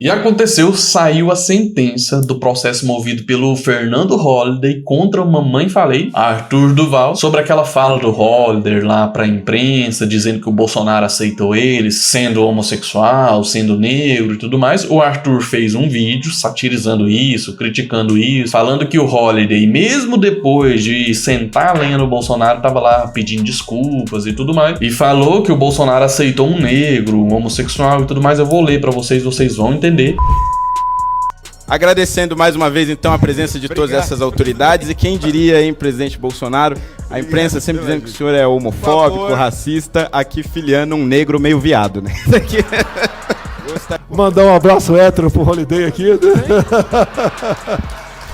E aconteceu, saiu a sentença do processo movido pelo Fernando Holliday contra o Mamãe Falei, Arthur Duval, sobre aquela fala do Holliday lá pra imprensa, dizendo que o Bolsonaro aceitou ele, sendo homossexual, sendo negro e tudo mais. O Arthur fez um vídeo satirizando isso, criticando isso, falando que o Holliday, mesmo depois de sentar a lenha no Bolsonaro, tava lá pedindo desculpas e tudo mais, e falou que o Bolsonaro aceitou um negro, um homossexual e tudo mais. Eu vou ler pra vocês, vocês vão entender. Agradecendo mais uma vez, então, a presença de todas essas autoridades. E quem diria, hein, presidente Bolsonaro, a imprensa sempre dizendo que o senhor é homofóbico, racista, aqui filiando um negro meio viado, né? Mandar um abraço hétero pro Holliday aqui.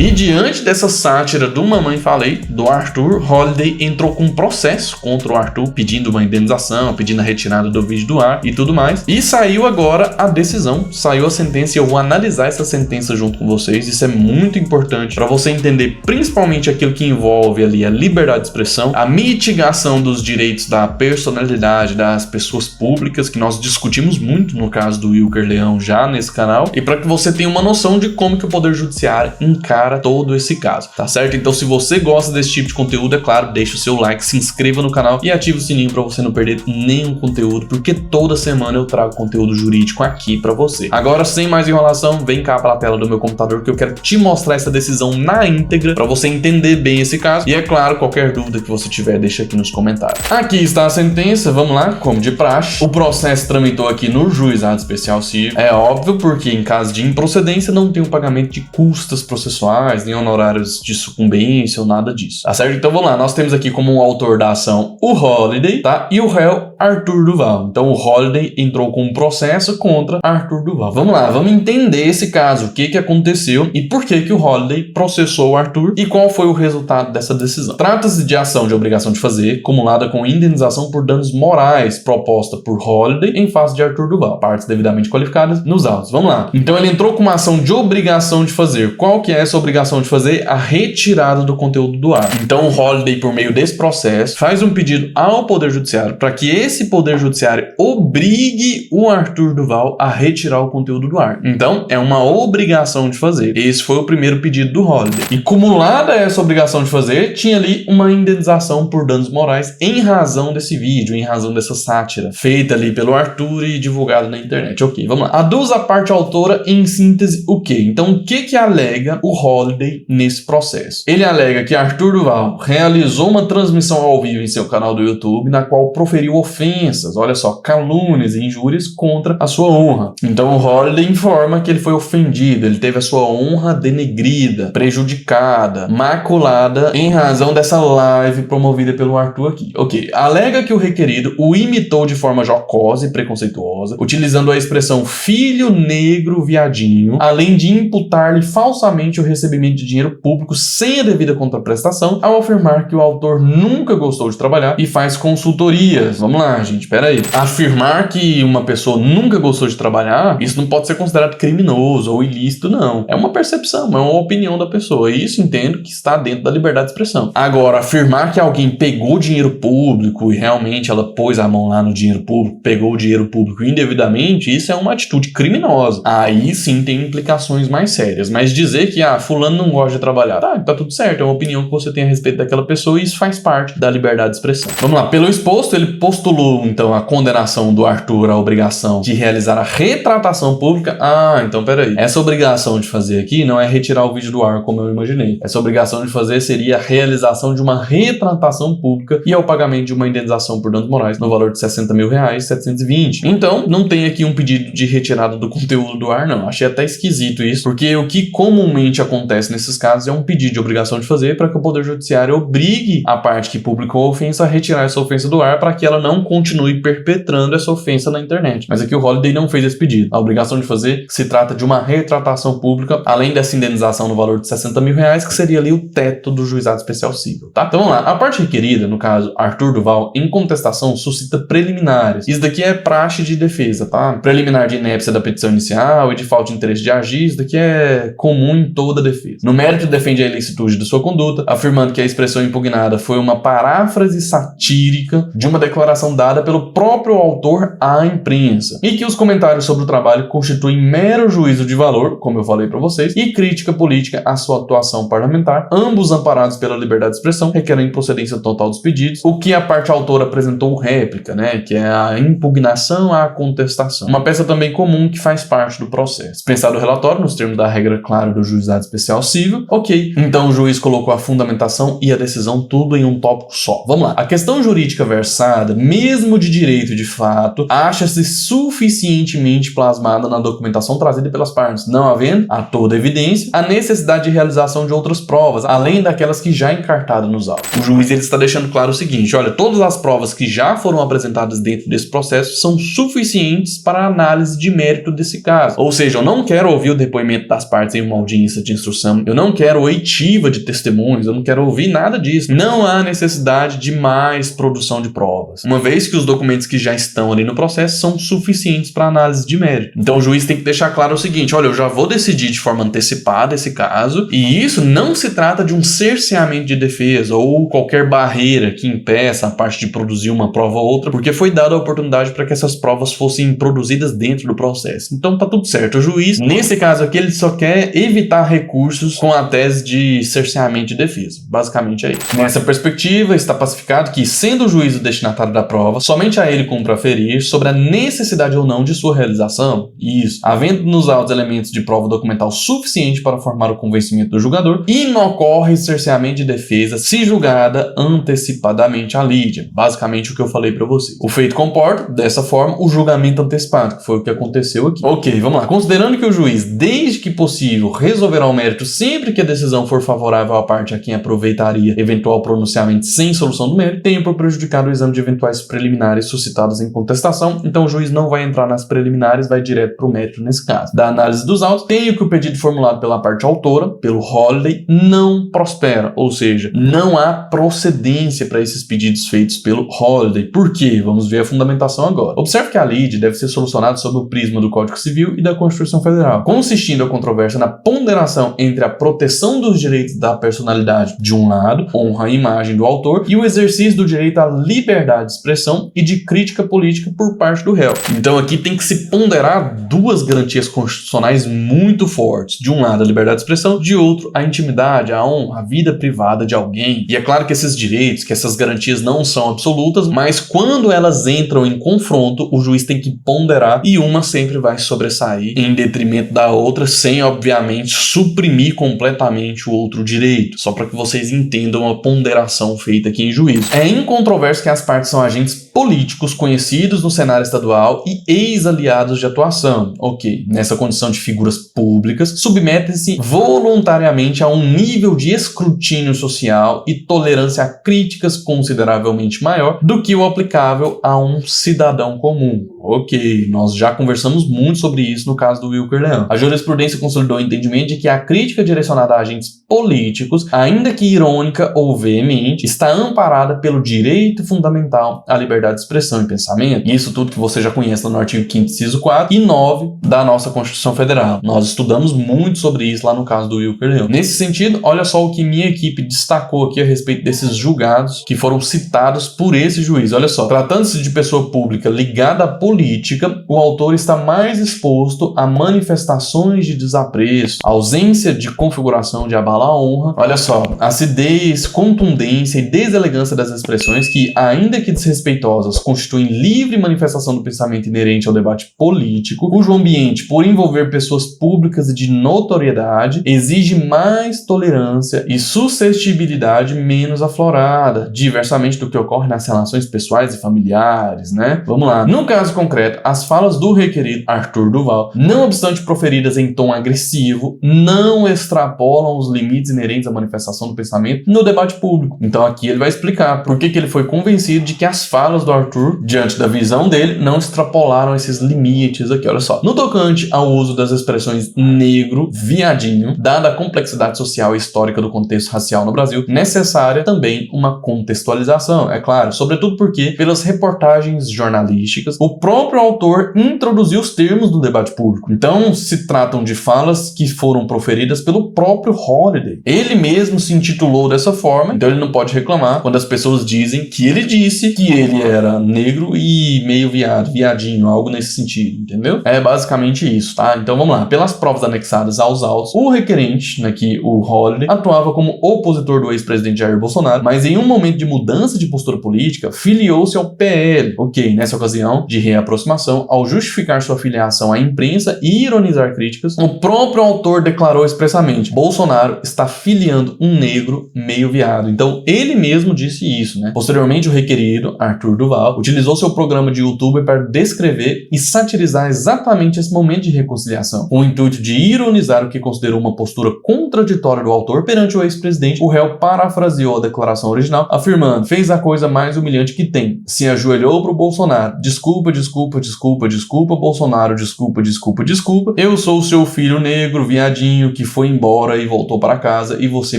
E diante dessa sátira do Mamãe Falei, do Arthur, Holliday entrou com um processo contra o Arthur, pedindo uma indenização, pedindo a retirada do vídeo do ar e tudo mais. E saiu agora a decisão, saiu a sentença, e eu vou analisar essa sentença junto com vocês. Isso é muito importante para você entender principalmente aquilo que envolve ali a liberdade de expressão, a mitigação dos direitos da personalidade das pessoas públicas, que nós discutimos muito no caso do Wilker Leão já nesse canal, e para que você tenha uma noção de como que o Poder Judiciário encara todo esse caso, tá certo? Então, se você gosta desse tipo de conteúdo, é claro, deixa o seu like, se inscreva no canal e ative o sininho para você não perder nenhum conteúdo, porque toda semana eu trago conteúdo jurídico aqui para você. Agora, sem mais enrolação, vem cá para a tela do meu computador que eu quero te mostrar essa decisão na íntegra para você entender bem esse caso. E é claro, qualquer dúvida que você tiver, deixa aqui nos comentários. Aqui está a sentença, vamos lá, como de praxe. O processo tramitou aqui no Juizado Especial Civil. É óbvio, porque em caso de improcedência não tem o pagamento de custas processuais, nem honorários de sucumbência ou nada disso, tá certo? Então vamos lá, nós temos aqui como autor da ação o Holliday, tá? E o réu Arthur Duval. Então o Holliday entrou com um processo contra Arthur Duval. Vamos lá, vamos entender esse caso, o que aconteceu e por que o Holliday processou o Arthur e qual foi o resultado dessa decisão. Trata-se de ação de obrigação de fazer, cumulada com indenização por danos morais proposta por Holliday em face de Arthur Duval, partes devidamente qualificadas nos autos. Vamos lá. Então ele entrou com uma ação de obrigação de fazer. Qual que é essa obrigação de fazer? A retirada do conteúdo do ar. Então o Holliday, por meio desse processo, faz um pedido ao Poder Judiciário para que esse Poder Judiciário obrigue o Arthur Duval a retirar o conteúdo do ar. Então é uma obrigação de fazer. Esse foi o primeiro pedido do Holliday. E cumulada essa obrigação de fazer, tinha ali uma indenização por danos morais em razão desse vídeo, em razão dessa sátira feita ali pelo Arthur e divulgada na internet. Ok, vamos lá. Aduz a parte autora em síntese o quê? Então o que alega o Holliday nesse processo? Ele alega que Arthur Duval realizou uma transmissão ao vivo em seu canal do YouTube na qual proferiu ofensas, olha só, calúnias e injúrias contra a sua honra. Então o Holliday informa que ele foi ofendido, ele teve a sua honra denegrida, prejudicada, maculada em razão dessa live promovida pelo Arthur aqui. Ok, alega que o requerido o imitou de forma jocosa e preconceituosa, utilizando a expressão filho negro viadinho, além de imputar-lhe falsamente o recebimento de dinheiro público sem a devida contraprestação, ao afirmar que o autor nunca gostou de trabalhar e faz consultorias. Vamos lá, gente, peraí. Afirmar que uma pessoa nunca gostou de trabalhar, isso não pode ser considerado criminoso ou ilícito, não. É uma percepção, é uma opinião da pessoa. E isso entendo que está dentro da liberdade de expressão. Agora, afirmar que alguém pegou dinheiro público e realmente ela pôs a mão lá no dinheiro público, pegou o dinheiro público indevidamente, isso é uma atitude criminosa. Aí sim tem implicações mais sérias. Mas dizer que, fulano não gosta de trabalhar, tá tudo certo, é uma opinião que você tem a respeito daquela pessoa e isso faz parte da liberdade de expressão. Vamos lá, pelo exposto, ele postulou então a condenação do Arthur à obrigação de realizar a retratação pública. Então peraí, essa obrigação de fazer aqui não é retirar o vídeo do ar como eu imaginei. Essa obrigação de fazer seria a realização de uma retratação pública e ao pagamento de uma indenização por danos morais no valor de R$60.720. Então, não tem aqui um pedido de retirada do conteúdo do ar, não. Achei até esquisito isso, porque o que comumente acontece nesses casos é um pedido de obrigação de fazer para que o Poder Judiciário obrigue a parte que publicou a ofensa a retirar essa ofensa do ar para que ela não continue perpetrando essa ofensa na internet. Mas aqui o Holliday não fez esse pedido. A obrigação de fazer se trata de uma retratação pública, além dessa indenização no valor de R$60.000, que seria ali o teto do Juizado Especial Civil, tá? Então vamos lá. A parte requerida, no caso Arthur Duval, em contestação, suscita preliminares. Isso daqui é praxe de defesa, tá? Preliminar de inépcia da petição inicial e de falta de interesse de agir, isso daqui é comum em toda a defesa. No mérito, defende a ilicitude de sua conduta, afirmando que a expressão impugnada foi uma paráfrase satírica de uma declaração informação dada pelo próprio autor à imprensa, e que os comentários sobre o trabalho constituem mero juízo de valor, como eu falei para vocês, e crítica política à sua atuação parlamentar, ambos amparados pela liberdade de expressão, requerendo procedência total dos pedidos, o que a parte autora apresentou réplica, né, que é a impugnação à contestação. Uma peça também comum que faz parte do processo. Dispensado o relatório nos termos da regra clara do juizado especial civil, ok. Então o juiz colocou a fundamentação e a decisão tudo em um tópico só. Vamos lá. A questão jurídica versada, mesmo de direito de fato, acha-se suficientemente plasmada na documentação trazida pelas partes, não havendo, a toda evidência, a necessidade de realização de outras provas, além daquelas que já encartadas nos autos. O juiz ele está deixando claro o seguinte: olha, todas as provas que já foram apresentadas dentro desse processo são suficientes para a análise de mérito desse caso. Ou seja, eu não quero ouvir o depoimento das partes em uma audiência de instrução, eu não quero oitiva de testemunhos, eu não quero ouvir nada disso. Não há necessidade de mais produção de provas, uma vez que os documentos que já estão ali no processo são suficientes para análise de mérito. Então o juiz tem que deixar claro o seguinte: olha, eu já vou decidir de forma antecipada esse caso, e isso não se trata de um cerceamento de defesa ou qualquer barreira que impeça a parte de produzir uma prova ou outra, porque foi dada a oportunidade para que essas provas fossem produzidas dentro do processo. Então tá tudo certo. O juiz, nesse caso aqui, ele só quer evitar recursos com a tese de cerceamento de defesa. Basicamente é isso. Nessa perspectiva, está pacificado que, sendo o juiz o destinatário da prova, somente a ele cumpre aferir sobre a necessidade ou não de sua realização. Isso. Havendo nos autos elementos de prova documental suficiente para formar o convencimento do julgador, inocorre cerceamento de defesa se julgada antecipadamente a lide. Basicamente o que eu falei para vocês. O feito comporta, dessa forma, o julgamento antecipado, que foi o que aconteceu aqui. Ok, vamos lá. Considerando que o juiz, desde que possível, resolverá o mérito sempre que a decisão for favorável à parte a quem aproveitaria eventual pronunciamento sem solução do mérito, tenha por prejudicado o exame de eventuais preliminares suscitados em contestação, então o juiz não vai entrar nas preliminares, vai direto para o mérito nesse caso. Da análise dos autos, tenho que o pedido formulado pela parte autora, pelo Holliday, não prospera, ou seja, não há procedência para esses pedidos feitos pelo Holliday. Por quê? Vamos ver a fundamentação agora. Observe que a lide deve ser solucionada sob o prisma do Código Civil e da Constituição Federal, consistindo a controvérsia na ponderação entre a proteção dos direitos da personalidade de um lado, honra e imagem do autor, e o exercício do direito à liberdade de expressão e de crítica política por parte do réu. Então aqui tem que se ponderar duas garantias constitucionais muito fortes. De um lado, a liberdade de expressão, de outro, a intimidade, a honra, a vida privada de alguém. E é claro que esses direitos, que essas garantias não são absolutas, mas quando elas entram em confronto, o juiz tem que ponderar e uma sempre vai sobressair em detrimento da outra, sem, obviamente, suprimir completamente o outro direito. Só para que vocês entendam a ponderação feita aqui em juízo. É incontroverso que as partes são agentes políticos conhecidos no cenário estadual e ex-aliados de atuação. Ok, nessa condição de figuras públicas, submetem-se voluntariamente a um nível de escrutínio social e tolerância a críticas consideravelmente maior do que o aplicável a um cidadão comum. Ok, nós já conversamos muito sobre isso no caso do Wilker Leão. A jurisprudência consolidou o entendimento de que a crítica direcionada a agentes políticos, ainda que irônica ou veemente, está amparada pelo direito fundamental à liberdade de expressão e pensamento. Isso tudo que você já conhece no artigo 5º, inciso 4 e 9 da nossa Constituição Federal. Nós estudamos muito sobre isso lá no caso do Wilker Leão. Nesse sentido, olha só o que minha equipe destacou aqui a respeito desses julgados que foram citados por esse juiz. Olha só, tratando-se de pessoa pública ligada à política, o autor está mais exposto a manifestações de desapreço, ausência de configuração de abalar a honra. Olha só, acidez, contundência e deselegância das expressões que, ainda que desrespeitosas, constituem livre manifestação do pensamento inerente ao debate político, cujo ambiente, por envolver pessoas públicas e de notoriedade, exige mais tolerância e suscetibilidade menos aflorada, diversamente do que ocorre nas relações pessoais e familiares, né? Vamos lá. No caso concreto, as falas do requerido Arthur Duval, não obstante proferidas em tom agressivo, não extrapolam os limites inerentes à manifestação do pensamento no debate público. Então aqui ele vai explicar por que ele foi convencido de que as falas do Arthur, diante da visão dele, não extrapolaram esses limites aqui. Olha só. No tocante ao uso das expressões negro, viadinho, dada a complexidade social e histórica do contexto racial no Brasil, necessária também uma contextualização, é claro, sobretudo porque, pelas reportagens jornalísticas, o próprio autor introduziu os termos do debate público. Então, se tratam de falas que foram proferidas pelo próprio Holliday. Ele mesmo se intitulou dessa forma, então ele não pode reclamar quando as pessoas dizem que ele disse que ele era negro e meio viado, viadinho, algo nesse sentido, entendeu? É basicamente isso, tá? Então vamos lá. Pelas provas anexadas aos autos, o requerente, né, que o Holliday, atuava como opositor do ex-presidente Jair Bolsonaro, mas em um momento de mudança de postura política, filiou-se ao PL. Ok, nessa ocasião de reaproximação, ao justificar sua filiação à imprensa e ironizar críticas, o próprio autor declarou expressamente: Bolsonaro está filiando um negro meio viado. Então ele mesmo disse isso, né? Posteriormente, o requerido, Arthur Duval, utilizou seu programa de YouTube para descrever e satirizar exatamente esse momento de reconciliação, com o intuito de ironizar o que considerou uma postura contraditória do autor perante o ex-presidente. O réu parafraseou a declaração original, afirmando: fez a coisa mais humilhante que tem, se ajoelhou pro Bolsonaro, desculpa, desculpa, desculpa, desculpa, Bolsonaro, desculpa, desculpa, desculpa, eu sou o seu filho negro, viadinho, que foi embora e voltou para casa, e você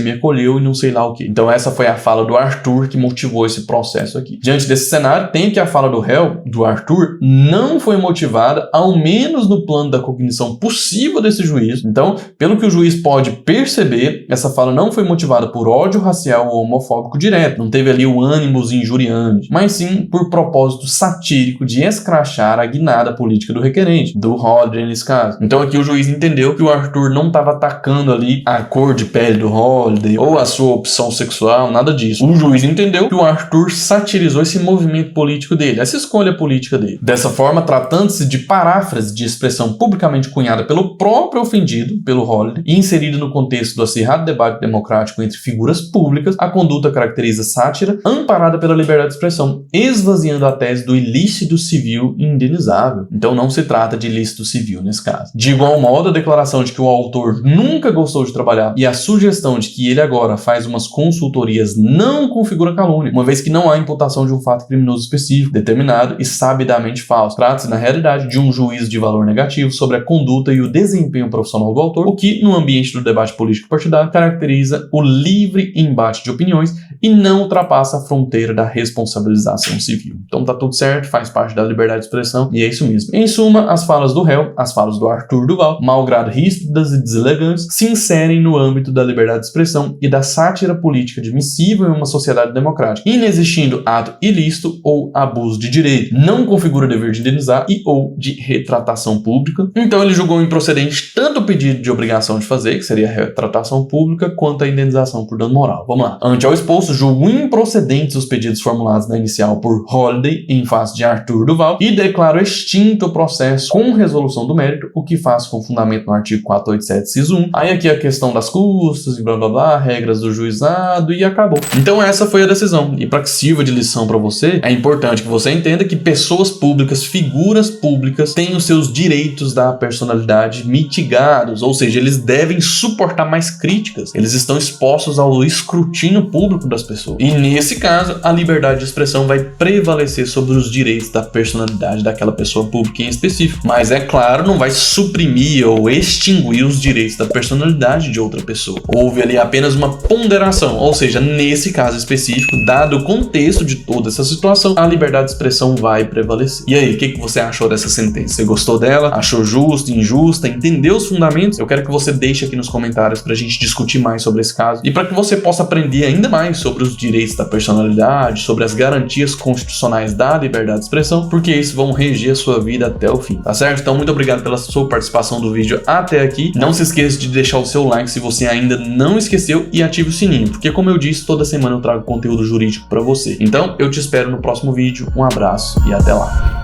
me acolheu e não sei lá o que. Então essa foi a fala do Arthur que motivou esse processo aqui. Diante desse cenário, tem que a fala do réu, do Arthur, não foi motivada, ao menos no plano da cognição possível desse juiz. Então, pelo que o juiz pode perceber, essa fala não foi motivada por ódio racial ou homofóbico direto, não teve ali o ânimos injuriante, mas sim por propósito satírico de escrachar a guinada política do requerente, do Holliday nesse caso. Então aqui o juiz entendeu que o Arthur não estava atacando ali a cor de pele do Holliday ou a sua opção sexual, nada disso. O juiz entendeu que o Arthur satirizou esse movimento político dele, essa escolha política dele. Dessa forma, tratando-se de paráfrase de expressão publicamente cunhada pelo próprio ofendido, pelo Holliday, e inserida no contexto do acirrado debate democrático entre figuras públicas, a conduta caracteriza sátira amparada pela liberdade de expressão, esvaziando a tese do ilícito civil indenizável. Então não se trata de ilícito civil nesse caso. De igual modo, a declaração de que o autor nunca gostou de trabalhar e a sugestão de que ele agora faz umas consultorias não configura calúnia, uma vez que não há imputação de um fato criminoso específico, determinado e sabidamente falso. Trata-se, na realidade, de um juízo de valor negativo sobre a conduta e o desempenho profissional do autor, o que, no ambiente do debate político partidário, caracteriza o livre embate de opiniões e não ultrapassa a fronteira da responsabilização civil. Então tá tudo certo, faz parte da liberdade de expressão e é isso mesmo. Em suma, as falas do réu, as falas do Arthur Duval, malgrado ríspidas e deselegantes, se inserem no âmbito da liberdade de expressão e da sátira política admissível em uma sociedade democrática, inexistindo ato ilícito ou abuso de direito, não configura dever de indenizar e ou de retratação pública. Então ele julgou improcedente tanto o pedido de obrigação de fazer, que seria a retratação pública, quanto a indenização por dano moral. Vamos lá. Ante ao exposto, julgo improcedentes os pedidos formulados na inicial por Holliday em face de Arthur Duval e declaro extinto o processo com resolução do mérito, o que faz com fundamento no artigo 487, inciso 1. Aí aqui a questão das custas e blá blá blá, regras do juizado e acabou. Então essa foi a decisão. E para que sirva de lição para você, é importante que você entenda que pessoas públicas, figuras públicas, têm os seus direitos da personalidade mitigados, ou seja, eles devem suportar mais críticas. Eles estão expostos ao escrutínio público das pessoas. E nesse caso, a liberdade de expressão vai prevalecer sobre os direitos da personalidade daquela pessoa pública em específico. Mas é claro, não vai suprimir ou extinguir os direitos da personalidade de outra pessoa. Houve ali apenas uma ponderação, ou seja, nesse caso específico, dado o contexto de toda essa situação, a liberdade de expressão vai prevalecer. E aí, o que você achou dessa sentença? Você gostou dela? Achou justa, injusta? Entendeu os fundamentos? Eu quero que você deixe aqui nos comentários pra gente discutir mais sobre esse caso e para que você possa aprender ainda mais sobre os direitos da personalidade, sobre as garantias constitucionais da liberdade de expressão, porque isso vão reger a sua vida até o fim, tá certo? Então, muito obrigado pela sua participação do vídeo até aqui. Não se esqueça de deixar o seu like se você ainda não esqueceu e ative o sininho, porque como eu disse, toda semana eu trago conteúdo jurídico pra você. Então, eu te espero no próximo vídeo. Um abraço e até lá.